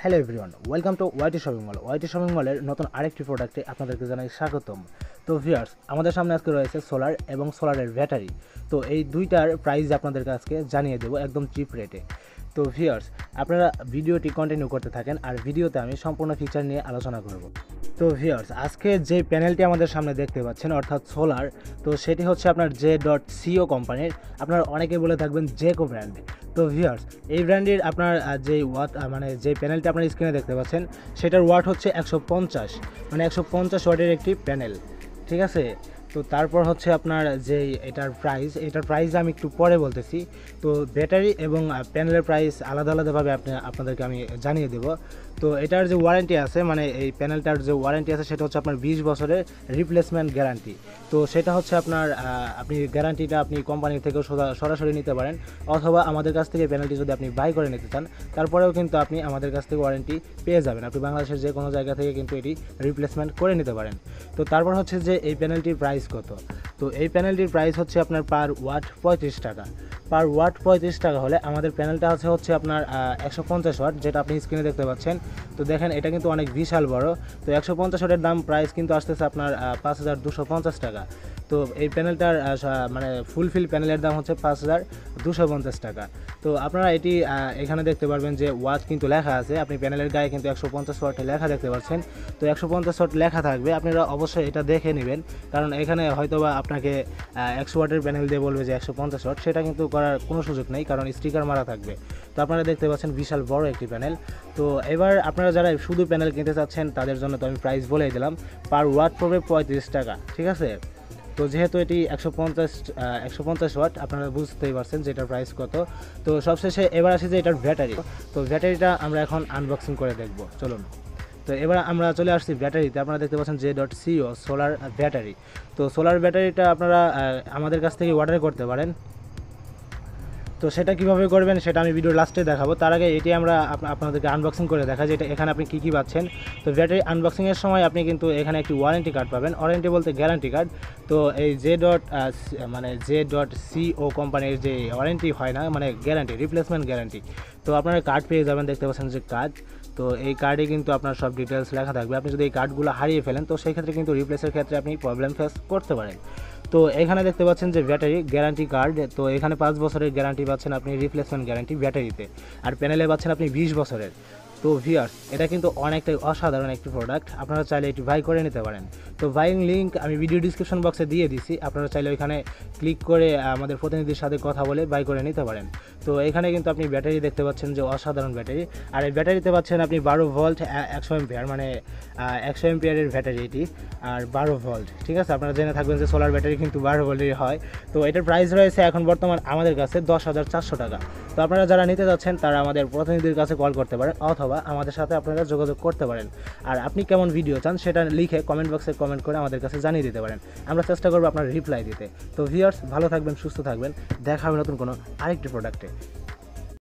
Hello everyone, welcome to YT shopping mall. YT shopping মলের নতুন আরেকটি প্রোডাক্টে আপনাদেরকে জানাই স্বাগতম। তো ভিউয়ার্স, আমাদের সামনে আজকে রয়েছে সোলার এবং সোলারের ব্যাটারি। তো এই দুইটার প্রাইস আপনাদেরকে আজকে জানিয়ে দেবো একদম চিপ রেটে। তো ভিউয়ার্স, আপনারা ভিডিওটি কন্টিনিউ করতে থাকেন, আর ভিডিওতে আমি সম্পূর্ণ ফিচার নিয়ে আলোচনা করব। তো ভিউয়ার্স, আজকে যে প্যানেলটি আমাদের সামনে দেখতে পাচ্ছেন অর্থাৎ সোলার, তো সেটি হচ্ছে আপনার J.CO কোম্পানির। আপনারা অনেকে বলে থাকবেন জেকো ব্র্যান্ড। তো ভিউয়ার্স, এই ব্র্যান্ডের আপনার যে যে প্যানেলটি আপনার স্ক্রিনে দেখতে পাচ্ছেন সেটার ওয়াট হচ্ছে 150, মানে 150 ওয়াটের একটি প্যানেল, ঠিক আছে। তো তারপর হচ্ছে আপনার যে এটার প্রাইস আমি একটু পরে বলতেছি। তো ব্যাটারি এবং প্যানেলের প্রাইস আলাদা আলাদাভাবে আপনাদেরকে আমি জানিয়ে দেব। তো এটার যে ওয়ারেন্টি আছে, মানে এই প্যানেলটার যে ওয়ারেন্টি আছে সেটা হচ্ছে আপনার 20 বছরের রিপ্লেসমেন্ট গ্যারান্টি। তো সেটা হচ্ছে আপনার আপনি গ্যারান্টিটা আপনি কোম্পানি থেকেও সরাসরি নিতে পারেন, অথবা আমাদের কাছ থেকে প্যানেলটি যদি আপনি বাই করে নিতে চান তারপরেও কিন্তু আপনি আমাদের কাছ থেকে ওয়ারেন্টি পেয়ে যাবেন। আপনি বাংলাদেশের যে কোনো জায়গা থেকে কিন্তু এটি রিপ্লেসমেন্ট করে নিতে পারেন। তো তারপর হচ্ছে যে এই প্যানেলটির প্রাইস কত। তো এই প্যানেলটির প্রাইস হচ্ছে আপনার পার ওয়াট 35 টাকা। পার ওয়াট 35 টাকা হলে আমাদের প্যানেলটা হচ্ছে আপনার 150 ওয়াট, যেটা আপনি স্ক্রিনে দেখতে পাচ্ছেন। তো দেখেন, এটা কিন্তু অনেক বিশাল বড়। তো 150 ওয়াটের দাম প্রাইস কিন্তু আসতেছে আপনার 5250 টাকা। তো এই প্যানেলটার মানে ফুলফিল প্যানেলের দাম হচ্ছে 5250 টাকা। তো আপনারা এটি এখানে দেখতে পারবেন যে ওয়াট কিন্তু লেখা আছে, আপনি প্যানেলের গায়ে কিন্তু 150 ওয়াট লেখা দেখতে পাচ্ছেন। তো 150 ওয়াট লেখা থাকবে, আপনারা অবশ্যই এটা দেখে নেবেন, কারণ এখানে হয়তোবা আপনাকে 100 ওয়াটের প্যানেল দিয়ে বলবে যে 150 ওয়াট, সেটা কিন্তু করার কোনো সুযোগ নেই, কারণ স্টিকার মারা থাকবে। তো আপনারা দেখতে পাচ্ছেন বিশাল বড় একটি প্যানেল। তো এবার আপনারা যারা শুধু প্যানেল কিনতে চাচ্ছেন তাদের জন্য তো আমি প্রাইস বলেই দিলাম, পার ওয়াট পড়বে 35 টাকা, ঠিক আছে। তো যেহেতু এটি 150 ওয়াট, আপনারা বুঝতেই পারছেন যে এটার প্রাইস কত। তো সবশেষে এবার আসি যে এটার ব্যাটারি। তো ব্যাটারিটা আমরা এখন আনবক্সিং করে দেখব, চলুন। তো এবার আমরা চলে আসছি ব্যাটারিতে। আপনারা দেখতে পাচ্ছেন J.CO সোলার ব্যাটারি। তো সোলার ব্যাটারিটা আপনারা আমাদের কাছ থেকে অর্ডার করতে পারেন। তো সেটা কীভাবে করবেন সেটা আমি ভিডিওর লাস্টে দেখাবো। তার আগে এটি আমরা আপনাদেরকে আনবক্সিং করে দেখা যে এখানে আপনি কী পাচ্ছেন। তো ব্যাটারি আনবক্সিংয়ের সময় আপনি কিন্তু এখানে একটি ওয়ারেন্টি কার্ড পাবেন, ওয়ারেন্টি বলতে গ্যারান্টি কার্ড। তো এই J.CO কোম্পানির যে ওয়ারেন্টি হয় না, মানে গ্যারান্টি, রিপ্লেসমেন্ট গ্যারান্টি। তো আপনারা কার্ড পেয়ে যাবেন, দেখতে পাচ্ছেন যে কার্ড। তো এই কার্ডে কিন্তু আপনার সব ডিটেলস লেখা থাকবে। আপনি যদি এই কার্ডগুলো হারিয়ে ফেলেন তো সেই ক্ষেত্রে কিন্তু রিপ্লেসের ক্ষেত্রে আপনি প্রবলেম ফেস করতে পারেন। তো এখানে দেখতে পাচ্ছেন যে ব্যাটারি গ্যারান্টি কার্ড। তো এখানে 5 বছরের গ্যারান্টি পাচ্ছেন আপনি, রিপ্লেসমেন্ট গ্যারান্টি ব্যাটারিতে, আর প্যানেলে পাচ্ছেন আপনি 20 বছরের। তো ভিউয়ার্স, এটা কিন্তু অনেকটাই অসাধারণ একটি প্রোডাক্ট, আপনারা চাইলে এটি বাই করে নিতে পারেন। তো বাইং লিঙ্ক আমি ভিডিও ডিসক্রিপশন বক্সে দিয়ে দিছি, আপনারা চাইলে ওইখানে ক্লিক করে আমাদের প্রতিনিধির সাথে কথা বলে বাই করে নিতে পারেন। তো এখানে কিন্তু আপনি ব্যাটারি দেখতে পাচ্ছেন যে অসাধারণ ব্যাটারি, আর এই ব্যাটারিতে পাচ্ছেন আপনি 12 ভোল্ট 100 এম্পিয়ার, মানে 100 এম্পিয়ারের ব্যাটারি এটি, আর 12 ভোল্ট, ঠিক আছে। আপনারা জেনে থাকবেন যে সোলার ব্যাটারি কিন্তু 12 ভোল্টেরই হয়। তো এটার প্রাইস রয়েছে এখন বর্তমান আমাদের কাছে 10,400 টাকা। তো আপনারা যারা নিতে যাচ্ছেন তারা আমাদের প্রতিনিধির কাছে কল করতে পারেন, অথবা আমাদের সাথে আপনারা যোগাযোগ করতে পারেন। আর আপনি কেমন ভিডিও চান সেটা লিখে কমেন্ট বক্সে কমেন্ট করে আমাদের কাছে জানিয়ে দিতে পারেন, আমরা চেষ্টা করবো আপনার রিপ্লাই দিতে। তো ভিউয়ার্স, ভালো থাকবেন, সুস্থ থাকবেন, দেখা হবে নতুন কোনো আরেকটি প্রোডাক্টে।